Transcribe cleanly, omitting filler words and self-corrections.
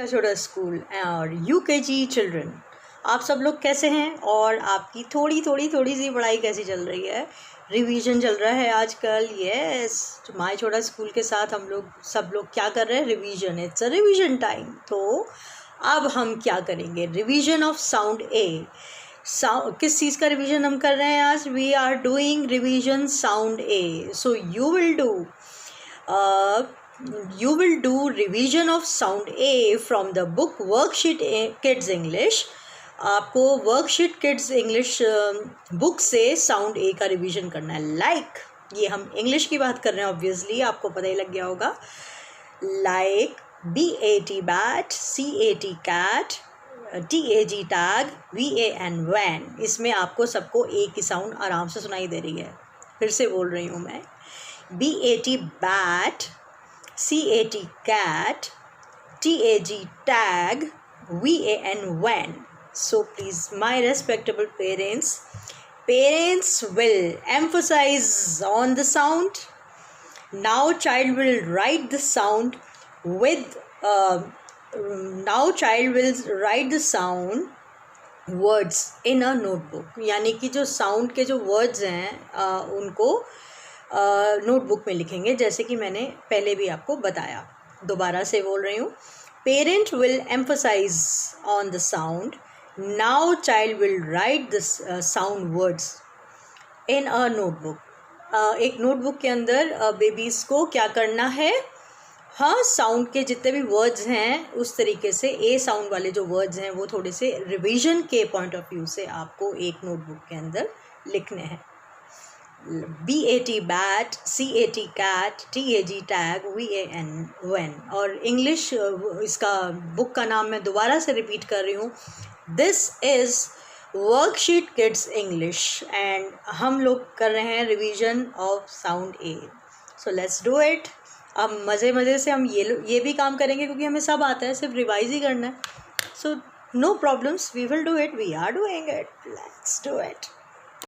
छोटा स्कूल और UKG children, आप सब लोग कैसे हैं और आपकी थोड़ी सी पढ़ाई कैसी चल रही है। रिवीजन चल रहा है आजकल। यस, माय छोटा स्कूल के साथ हम लोग सब लोग क्या कर रहे हैं, revision. It's a revision time. तो अब हम क्या करेंगे, रिवीजन ऑफ साउंड ए। किस चीज़ का रिवीजन हम कर रहे हैं आज? We are doing revision sound A. So you will do revision of sound A from the book Worksheet Kids English। आपको वर्कशीट किड्स इंग्लिश बुक से साउंड ए का रिवीजन करना है। लाइक ये हम इंग्लिश की बात कर रहे हैं, ऑब्वियसली आपको पता ही लग गया होगा। Like BAT bat, CAT cat, TAG tag, VAN van. इसमें आपको सबको ए की साउंड आराम से सुनाई दे रही है। फिर से बोल रही हूँ मैं, BAT bat, CAT cat, TAG tag, VAN van। So please, my respectable parents will emphasize on the sound. Now child will write the sound with words in a notebook। यानी कि जो साउंड के जो वर्ड्स हैं उनको notebook में लिखेंगे, जैसे कि मैंने पहले भी आपको बताया। दोबारा से बोल रही हूँ, parent will emphasise on the sound. Now child will write the sound words in a notebook. एक नोटबुक के अंदर बेबीज़ को क्या करना है, हाँ, साउंड के जितने भी वर्ड्स हैं उस तरीके से ए साउंड वाले जो वर्ड्स हैं वो थोड़े से रिवीजन के पॉइंट ऑफ व्यू से आपको एक नोटबुक के अंदर लिखने हैं। BAT bat, CAT cat, TAG tag, VAN van. और इंग्लिश इसका बुक का नाम मैं दोबारा से रिपीट कर रही हूँ, this is worksheet kids English and हम लोग कर रहे हैं revision of sound A. So let's do it. अब मज़े से हम ये भी काम करेंगे क्योंकि हमें सब आता है, सिर्फ रिवाइज ही करना है। So no problems, we will do it, we are doing it, let's do it.